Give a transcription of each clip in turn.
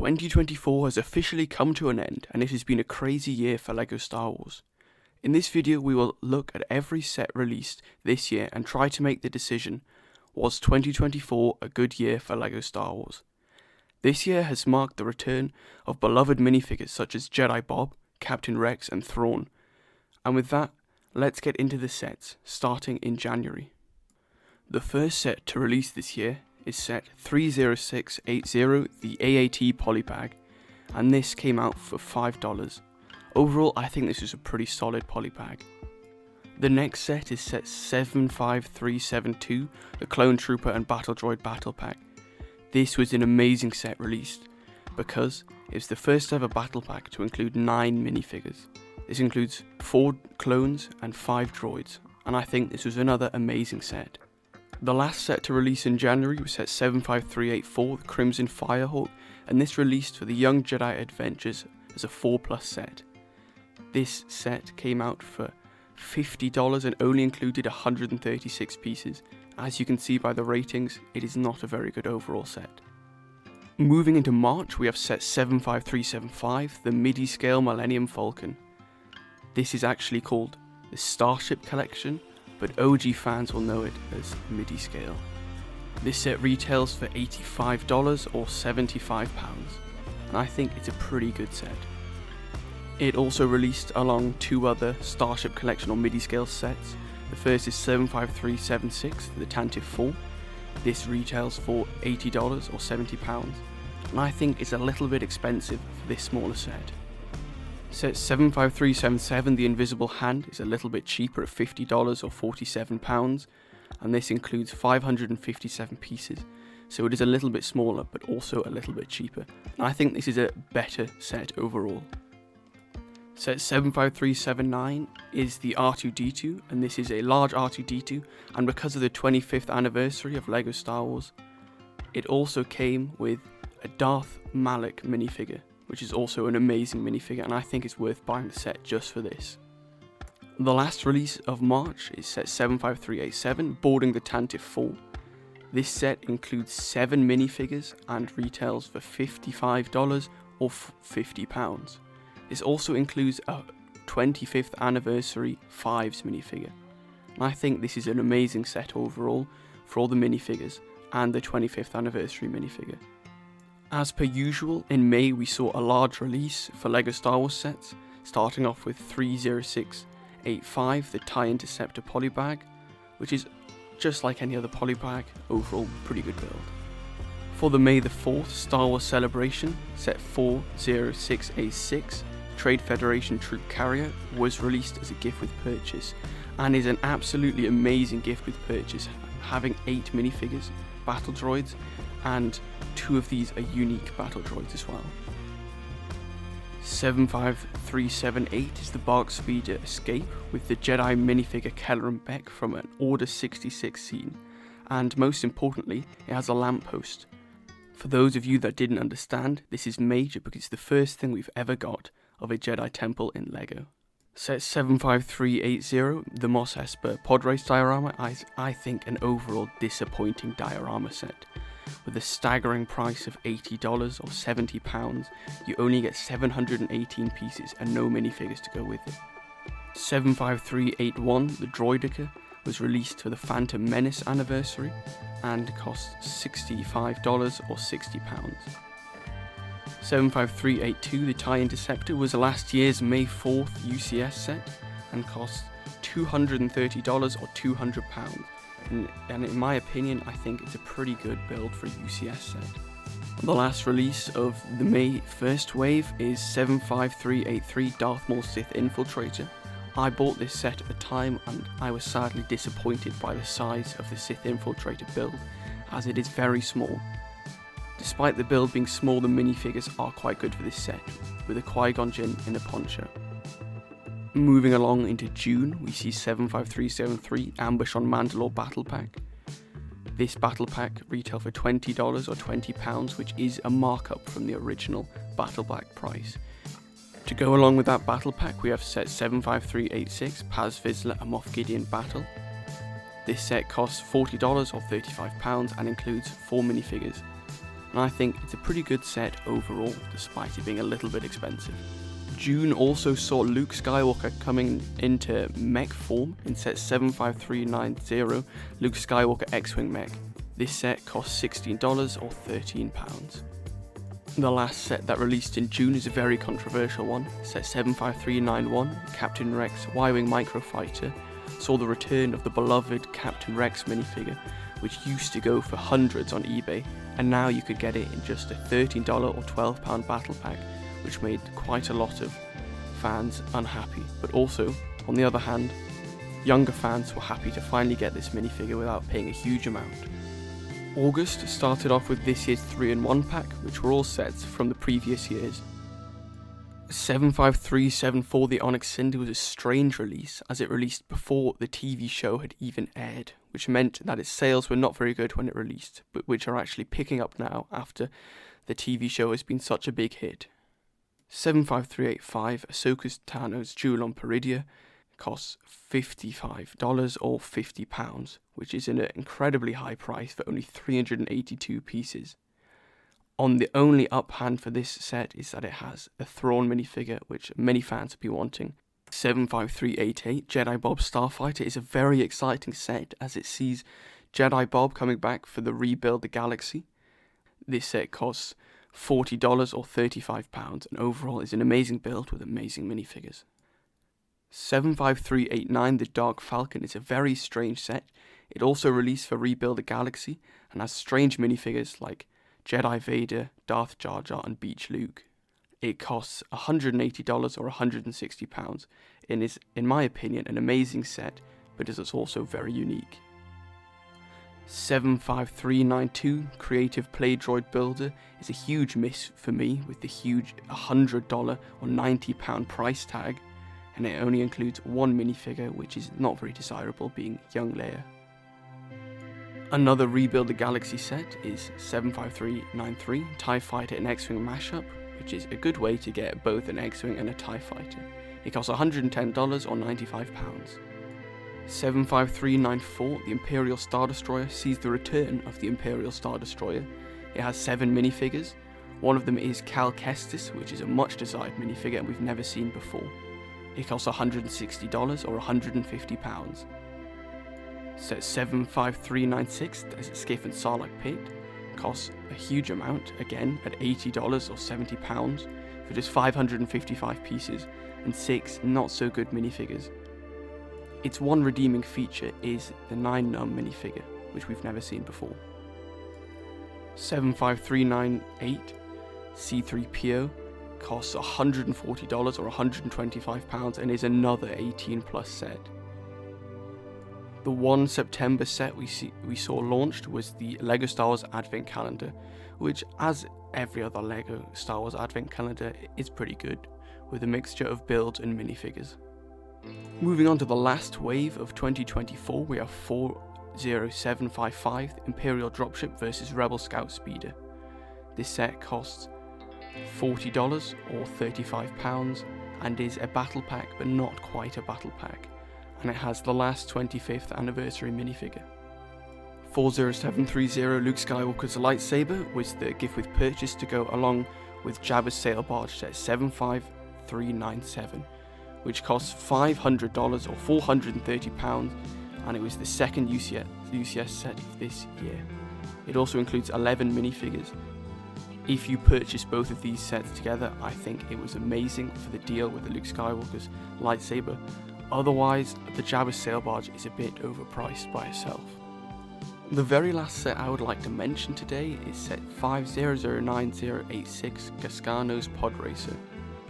2024 has officially come to an end, and it has been a crazy year for LEGO Star Wars. In this video we will look at every set released this year and try to make the decision, was 2024 a good year for LEGO Star Wars? This year has marked the return of beloved minifigures such as Jedi Bob, Captain Rex and Thrawn. And with that, let's get into the sets, starting in January. The first set to release this year is set 30680, the AAT Polybag, and this came out for $5. Overall, I think this is a pretty solid polybag. The next set is set 75372, the Clone Trooper and Battle Droid Battle Pack. This was an amazing set released, because it's the first ever battle pack to include 9 minifigures. This includes 4 clones and 5 droids, and I think this was another amazing set. The last set to release in January was set 75384, the Crimson Firehawk, and this released for the Young Jedi Adventures as a 4+ set. This set came out for $50 and only included 136 pieces. As you can see by the ratings, it is not a very good overall set. Moving into March, we have set 75375, the midi-scale Millennium Falcon. This is actually called the Starship Collection, but OG fans will know it as midi-scale. This set retails for $85 or £75, and I think it's a pretty good set. It also released along 2 other Starship Collection or midi-scale sets. The first is 75376, the Tantive 4. This retails for $80 or £70, and I think it's a little bit expensive for this smaller set. Set 75377, the Invisible Hand, is a little bit cheaper at $50 or £47, and this includes 557 pieces, so it is a little bit smaller but also a little bit cheaper, and I think this is a better set overall. Set 75379 is the R2-D2, and this is a large R2-D2, and because of the 25th anniversary of LEGO Star Wars, it also came with a Darth Malak minifigure, which is also an amazing minifigure, and I think it's worth buying the set just for this. The last release of March is set 75387, Boarding the Tantive 4. This set includes 7 minifigures and retails for $55 or £50. This also includes a 25th anniversary 5s minifigure, and I think this is an amazing set overall for all the minifigures and the 25th anniversary minifigure. As per usual, in May we saw a large release for LEGO Star Wars sets, starting off with 30685, the TIE Interceptor Polybag, which is just like any other polybag, overall pretty good build. For the May the 4th Star Wars celebration, set 40686, Trade Federation Troop Carrier, was released as a gift with purchase, and is an absolutely amazing gift with purchase, having 8 minifigures, battle droids, and 2 of these are unique battle droids as well. 75378 is the Bark Speeder Escape with the Jedi minifigure Kelleran Beck from an Order 66 scene, and most importantly, it has a lamppost. For those of you that didn't understand, this is major because it's the first thing we've ever got of a Jedi temple in LEGO. Set 75380, the Mos Espa Pod Race diorama, I think an overall disappointing diorama set. With a staggering price of $80 or £70, you only get 718 pieces and no minifigures to go with it. 75381, the Droideka, was released for the Phantom Menace anniversary and cost $65 or £60. 75382, the TIE Interceptor, was last year's May 4th UCS set and cost $230 or £200. And in my opinion, I think it's a pretty good build for a UCS set. The last release of the May 1st wave is 75383, Darth Maul Sith Infiltrator. I bought this set at the time and I was sadly disappointed by the size of the Sith Infiltrator build, as it is very small. Despite the build being small, the minifigures are quite good for this set, with a Qui-Gon Jinn in a poncho. Moving along into June, we see 75373, Ambush on Mandalore Battle Pack. This battle pack retailed for $20 or £20, which is a markup from the original battle pack price. To go along with that battle pack, we have set 75386, Paz Vizsla and Moff Gideon Battle. This set costs $40 or £35 and includes 4 minifigures. and I think it's a pretty good set overall, despite it being a little bit expensive. June also saw Luke Skywalker coming into mech form in set 75390, Luke Skywalker X-Wing mech. This set costs $16 or £13. The last set that released in June is a very controversial one. Set 75391, Captain Rex Y-Wing Microfighter, saw the return of the beloved Captain Rex minifigure, which used to go for hundreds on eBay, and now you could get it in just a $13 or £12 battle pack, which made quite a lot of fans unhappy. But also, on the other hand, younger fans were happy to finally get this minifigure without paying a huge amount. August started off with this year's 3-in-1 pack, which were all sets from the previous years. 75374 The Onyx Cinder was a strange release, as it released before the TV show had even aired, which meant that its sales were not very good when it released, but which are actually picking up now after the TV show has been such a big hit. 75385 Ahsoka Tano's Jewel on Peridia costs $55 or £50, which is an incredibly high price for only 382 pieces. On the only uphand for this set is that it has a Thrawn minifigure, which many fans have been wanting. 75388 Jedi Bob Starfighter is a very exciting set, as it sees Jedi Bob coming back for the Rebuild the Galaxy. This set costs $40 or £35 and overall is an amazing build with amazing minifigures. 75389 The Dark Falcon is a very strange set. It also released for Rebuild the Galaxy and has strange minifigures like Jedi Vader, Darth Jar Jar and Beach Luke. It costs $180 or £160 and is, in my opinion, an amazing set, but is also very unique. 75392 Creative Play Droid Builder is a huge miss for me with the huge $100 or £90 price tag, and it only includes one minifigure, which is not very desirable, being Young Leia. Another Rebuild the Galaxy set is 75393 TIE Fighter and X-Wing mashup, which is a good way to get both an X-Wing and a TIE Fighter. It costs $110 or £95. 75394 The Imperial Star Destroyer sees the return of the Imperial Star Destroyer. It has 7 minifigures. One of them is Cal Kestis, which is a much desired minifigure and we've never seen before. It costs $160 or £150. Set 75396 Desert Skiff and Sarlacc Pit costs a huge amount, again at $80 or £70 for just 555 pieces and 6 not so good minifigures. Its one redeeming feature is the 9-num minifigure, which we've never seen before. 75398 C3PO costs $140 or £125 and is another 18+ set. The 1 September set we saw launched was the LEGO Star Wars Advent Calendar, which, as every other LEGO Star Wars Advent Calendar, is pretty good, with a mixture of builds and minifigures. Moving on to the last wave of 2024, we have 40755 Imperial Dropship vs Rebel Scout Speeder. This set costs $40 or £35 and is a battle pack, but not quite a battle pack, and it has the last 25th anniversary minifigure. 40730 Luke Skywalker's lightsaber was the gift with purchase to go along with Jabba's sail barge set 75397, which costs $500 or £430, and it was the second UCS set of this year. It also includes 11 minifigures. If you purchase both of these sets together, I think it was amazing for the deal with the Luke Skywalker's lightsaber. Otherwise, the Jabba's sail barge is a bit overpriced by itself. The very last set I would like to mention today is set 509086 Gascano's Pod Racer.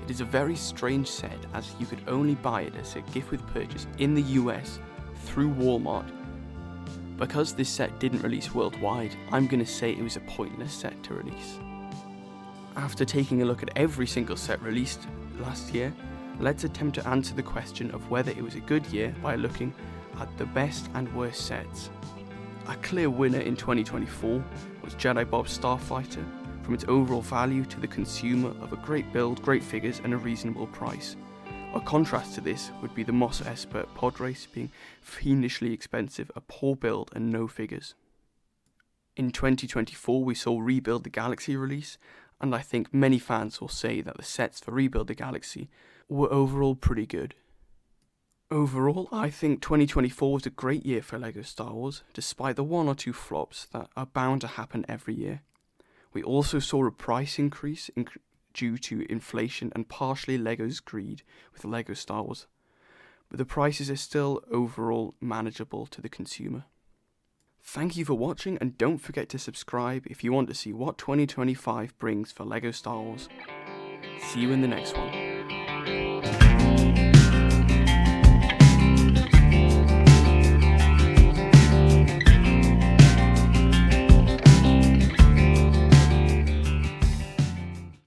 It is a very strange set, as you could only buy it as a gift with purchase in the US through Walmart. Because this set didn't release worldwide, I'm going to say it was a pointless set to release. After taking a look at every single set released last year, let's attempt to answer the question of whether it was a good year by looking at the best and worst sets. A clear winner in 2024 was Jedi Bob Starfighter, from its overall value to the consumer of a great build, great figures and a reasonable price. A contrast to this would be the Moss Esper Pod Race being fiendishly expensive, a poor build and no figures. In 2024 we saw Rebuild the Galaxy release, and I think many fans will say that the sets for Rebuild the Galaxy were overall pretty good. Overall, I think 2024 was a great year for LEGO Star Wars, despite the one or two flops that are bound to happen every year. We also saw a price increase due to inflation and partially LEGO's greed with LEGO Star Wars, but the prices are still overall manageable to the consumer. Thank you for watching, and don't forget to subscribe if you want to see what 2025 brings for LEGO Star Wars. See you in the next one.